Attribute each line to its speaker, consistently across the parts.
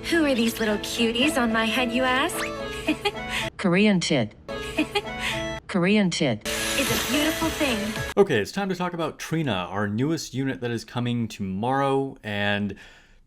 Speaker 1: Who are these little cuties on my head, you ask?
Speaker 2: Korean tit. Korean tit.
Speaker 1: Is a beautiful thing.
Speaker 3: Okay, it's time to talk about Trina, our newest unit that is coming tomorrow, and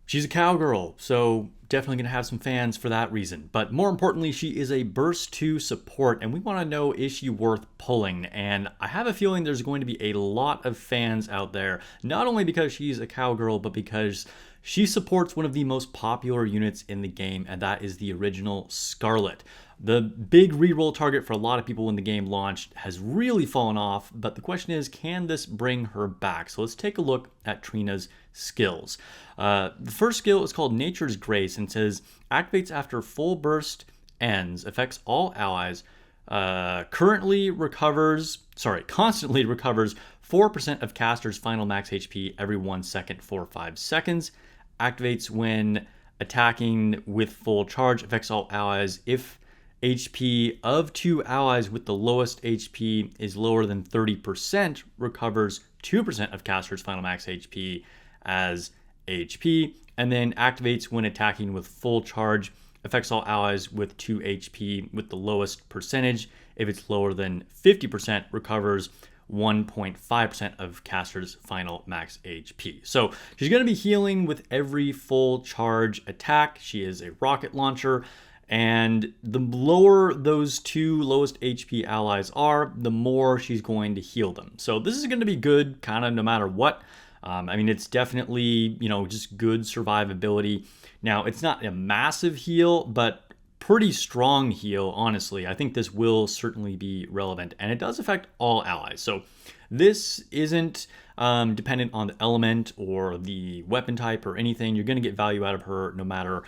Speaker 3: she's a cowgirl, so definitely going to have some fans for that reason. But more importantly, she is a burst 2 support, and we want to know, is she worth pulling? And I have a feeling there's going to be a lot of fans out there, not only because she's a cowgirl, but because she supports one of the most popular units in the game, and that is the original Scarlet. The big reroll target for a lot of people when the game launched has really fallen off, but the question is, can this bring her back? So let's take a look at Trina's skills. The first skill is called Nature's Grace and says, activates after full burst ends, affects all allies, constantly recovers 4% of caster's final max HP every 1 second for 5 seconds, activates when attacking with full charge, affects all allies if HP of 2 allies with the lowest HP is lower than 30%, recovers 2% of caster's final max HP as HP, and then activates when attacking with full charge, affects all allies with 2 HP with the lowest percentage. If it's lower than 50%, recovers 1.5% of caster's final max HP. So she's going to be healing with every full charge attack. She is a rocket launcher, and the lower those 2 lowest HP allies are, the more she's going to heal them. So this is going to be good kind of no matter what. I mean, it's definitely, just good survivability. Now, it's not a massive heal, but pretty strong heal, honestly. I think this will certainly be relevant, and it does affect all allies. So this isn't dependent on the element or the weapon type or anything. You're going to get value out of her no matter,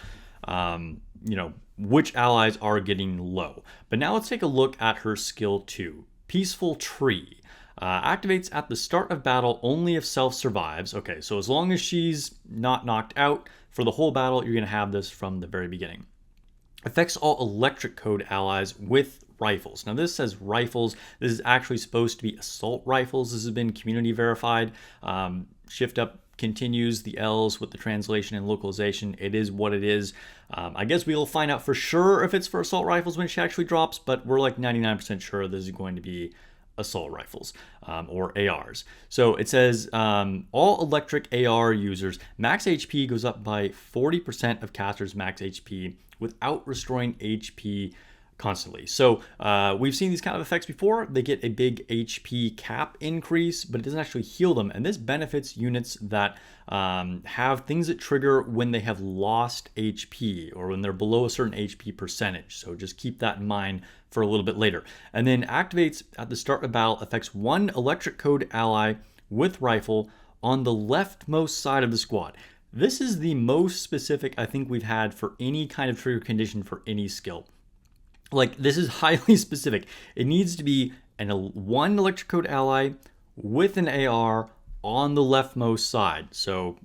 Speaker 3: which allies are getting low. But now let's take a look at her skill 2, Peaceful Tree. Activates at the start of battle only if self survives. Okay, so as long as she's not knocked out for the whole battle, you're going to have this from the very beginning. Affects all electric code allies with rifles. Now this says rifles. This is actually supposed to be assault rifles. This has been community verified. Shift up continues the L's with the translation and localization. It is what it is. I guess we'll find out for sure if it's for assault rifles when she actually drops, but we're like 99% sure this is going to be assault rifles or ARs. So it says all electric AR users, max HP goes up by 40% of caster's max HP without restoring HP constantly. So we've seen these kind of effects before. They get a big HP cap increase, but it doesn't actually heal them. And this benefits units that have things that trigger when they have lost HP or when they're below a certain HP percentage. So just keep that in mind for a little bit later. And then activates at the start of battle, affects 1 electric code ally with rifle on the leftmost side of the squad. This is the most specific I think we've had for any kind of trigger condition for any skill. Like, this is highly specific. It needs to be 1 electric code ally with an AR on the leftmost side. So,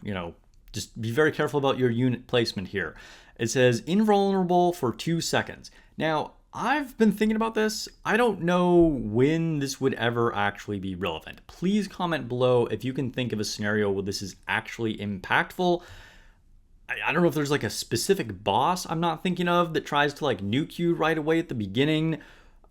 Speaker 3: just be very careful about your unit placement here. It says invulnerable for 2 seconds. Now, I've been thinking about this. I don't know when this would ever actually be relevant. Please comment below if you can think of a scenario where this is actually impactful. I don't know if there's like a specific boss I'm not thinking of that tries to like nuke you right away at the beginning,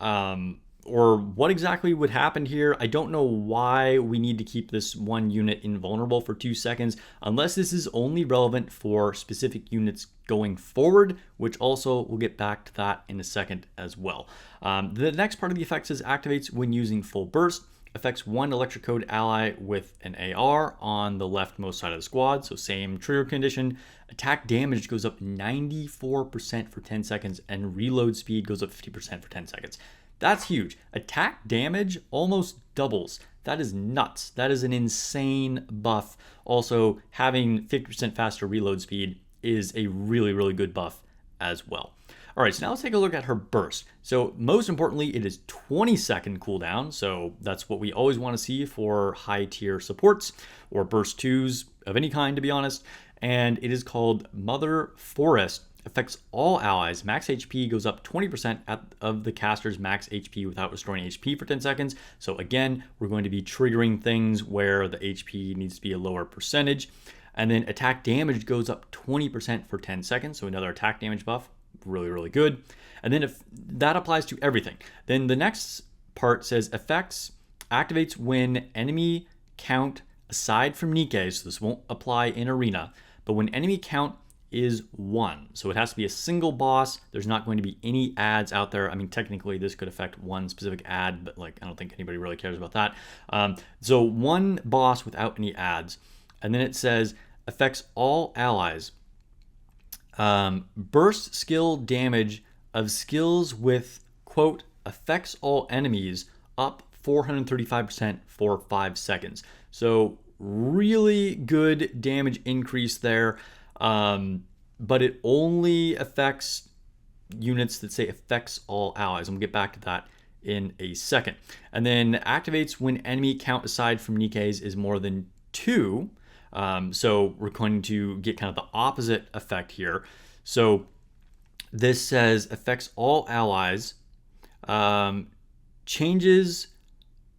Speaker 3: or what exactly would happen here. I don't know why we need to keep this one unit invulnerable for 2 seconds, unless this is only relevant for specific units going forward, which also we'll get back to that in a second as well. The next part of the effects is activates when using full burst. Affects 1 electric code ally with an AR on the leftmost side of the squad, so same trigger condition. Attack damage goes up 94% for 10 seconds, and reload speed goes up 50% for 10 seconds. That's huge. Attack damage almost doubles. That is nuts. That is an insane buff. Also, having 50% faster reload speed is a really, really good buff as well. All right, so now let's take a look at her burst. So most importantly, it is 20-second cooldown. So that's what we always want to see for high tier supports or burst 2s of any kind, to be honest. And it is called Mother Forest. Affects all allies. Max HP goes up 20% of the caster's max HP without restoring HP for 10 seconds. So again, we're going to be triggering things where the HP needs to be a lower percentage. And then attack damage goes up 20% for 10 seconds. So another attack damage buff, really, really good. And then if that applies to everything, then the next part says effects activates when enemy count aside from nikke. So this won't apply in arena, but when enemy count is 1. So it has to be a single boss. There's not going to be any ads out there. I mean, technically this could affect one specific ad, but like, I don't think anybody really cares about that. So one boss without any ads. And then it says affects all allies. Burst skill damage of skills with, quote, affects all enemies up 435% for 5 seconds. So really good damage increase there. But it only affects units that say affects all allies. I'm gonna get back to that in a second. And then activates when enemy count aside from nikkes is more than 2. So we're going to get kind of the opposite effect here. So this says affects all allies, changes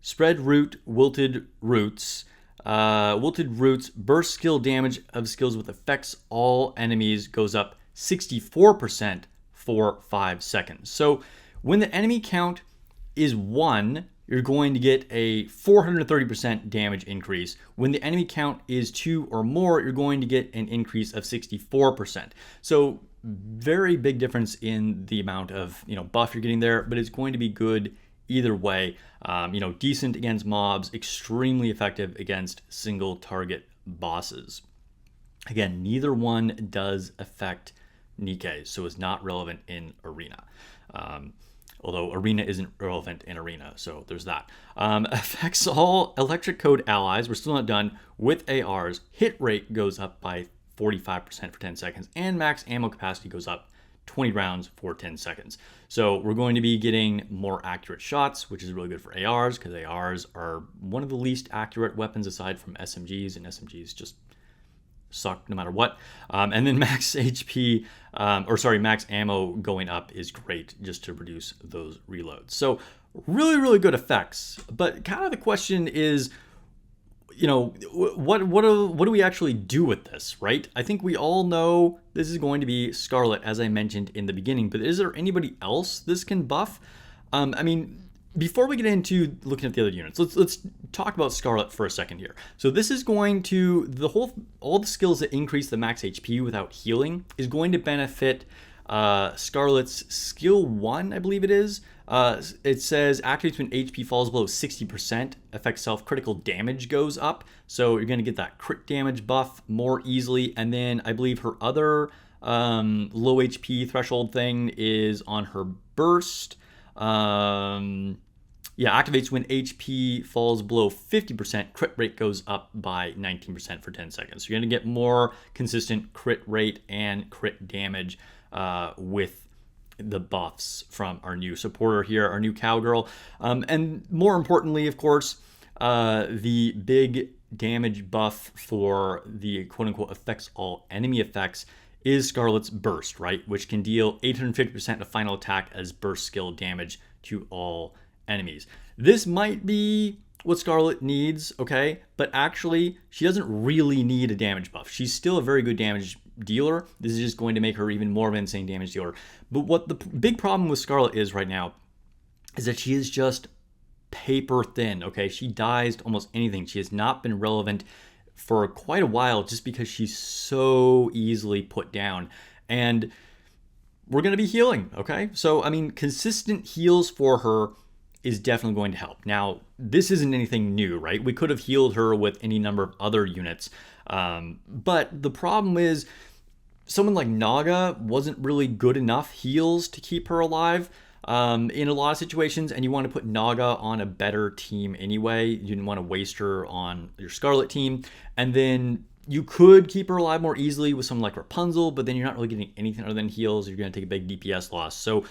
Speaker 3: spread root, wilted roots, burst skill damage of skills with affects all enemies goes up 64% for 5 seconds. So when the enemy count is 1, you're going to get a 430% damage increase. When the enemy count is 2 or more, you're going to get an increase of 64%. So very big difference in the amount of buff you're getting there, but it's going to be good either way. Decent against mobs, extremely effective against single target bosses. Again, neither one does affect nikke, so it's not relevant in arena. Although arena isn't relevant in arena, so there's that. Affects all electric code allies. We're still not done with ARs. Hit rate goes up by 45% for 10 seconds, and max ammo capacity goes up 20 rounds for 10 seconds. So we're going to be getting more accurate shots, which is really good for ARs, because ARs are one of the least accurate weapons aside from SMGs, and SMGs just suck no matter what. And then max HP, max ammo going up is great just to reduce those reloads. So really, really good effects. But kind of the question is, what do we actually do with this, right? I think we all know this is going to be Scarlet, as I mentioned in the beginning, but is there anybody else this can buff? Before we get into looking at the other units, let's talk about Scarlet for a second here. So this is going to, all the skills that increase the max HP without healing is going to benefit Scarlet's skill 1, I believe it is. It says activates when HP falls below 60%, affects self-critical damage goes up. So you're going to get that crit damage buff more easily. And then I believe her other low HP threshold thing is on her burst. Activates when HP falls below 50%, crit rate goes up by 19% for 10 seconds. So you're going to get more consistent crit rate and crit damage with the buffs from our new supporter here, our new cowgirl. And more importantly, of course, the big damage buff for the quote-unquote affects all enemy effects is Scarlet's burst, right? Which can deal 850% of final attack as burst skill damage to all enemies. This might be what Scarlet needs, okay? But actually, she doesn't really need a damage buff. She's still a very good damage dealer. This is just going to make her even more of an insane damage dealer. But what the big problem with Scarlet is right now is that she is just paper thin, okay? She dies to almost anything. She has not been relevant for quite a while just because she's so easily put down. And we're going to be healing, okay? So, consistent heals for her is definitely going to help. Now, this isn't anything new, right? We could have healed her with any number of other units. But the problem is someone like Naga wasn't really good enough heals to keep her alive in a lot of situations, and you want to put Naga on a better team anyway. You didn't want to waste her on your Scarlet team. And then you could keep her alive more easily with someone like Rapunzel, but then you're not really getting anything other than heals. You're going to take a big DPS loss. So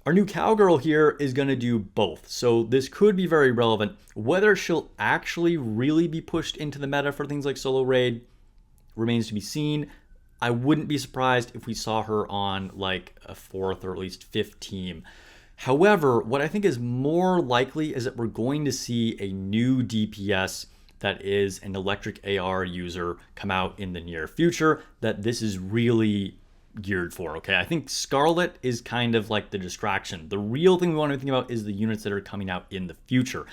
Speaker 3: our new cowgirl here is going to do both. So this could be very relevant. Whether she'll actually really be pushed into the meta for things like solo raid remains to be seen. I wouldn't be surprised if we saw her on like a 4th or at least 5th team. However, what I think is more likely is that we're going to see a new DPS that is an electric AR user come out in the near future that this is really geared for. Okay, I think Scarlet is kind of like the distraction. The real thing we want to think about is the units that are coming out in the future.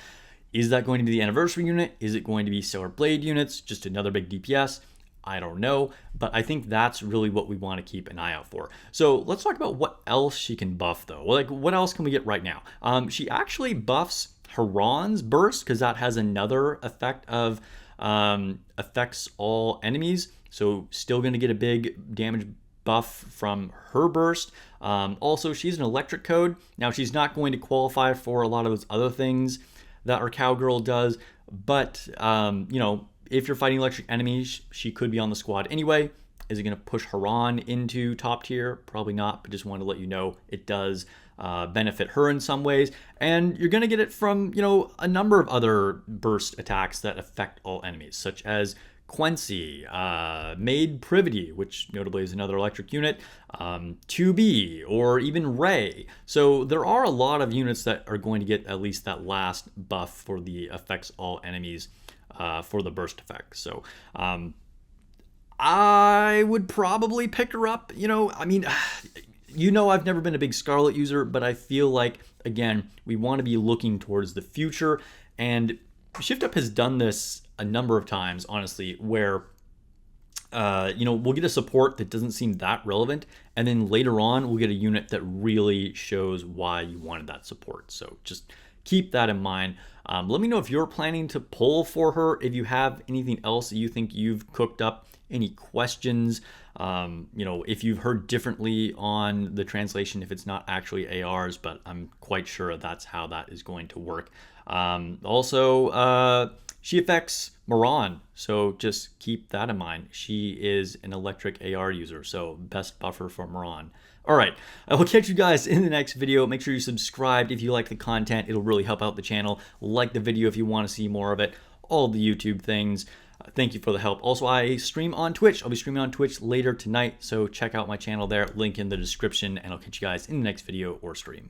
Speaker 3: Is that going to be the anniversary unit? Is it going to be Stellar Blade units? Just another big DPS? I don't know, but I think that's really what we want to keep an eye out for. So let's talk about what else she can buff though. Like what else can we get right now? She actually buffs Haran's burst because that has another effect of affects all enemies. So still going to get a big damage buff from her burst. Also, she's an electric code. Now she's not going to qualify for a lot of those other things that our Cowgirl does, but you know, if you're fighting electric enemies, she could be on the squad anyway. Is it going to push Haran into top tier? Probably not, but just wanted to let you know it does benefit her in some ways. And you're going to get it from, you know, a number of other burst attacks that affect all enemies, such as Quincy, Maid Privity, which notably is another electric unit, 2B, or even Ray. So there are a lot of units that are going to get at least that last buff for the affects all enemies for the burst effect. So I would probably pick her up. You know, I mean, you know, I've never been a big Scarlet user, but I feel like, again, we want to be looking towards the future. And Shift Up has done this a number of times, honestly, where you know, we'll get a support that doesn't seem that relevant, and then later on we'll get a unit that really shows why you wanted that support. So just keep that in mind. Let me know if you're planning to pull for her, if you have anything else that you think you've cooked up, any questions, you know, if you've heard differently on the translation, if it's not actually ARs, but I'm quite sure that's how that is going to work. Also, she affects Moran, so just keep that in mind. She is an electric AR user, so best buffer for Moran. All right, I will catch you guys in the next video. Make sure you subscribe if you like the content. It'll really help out the channel. Like the video if you want to see more of it. All the YouTube things. Thank you for the help. Also, I stream on Twitch. I'll be streaming on Twitch later tonight, so check out my channel there. Link in the description, and I'll catch you guys in the next video or stream.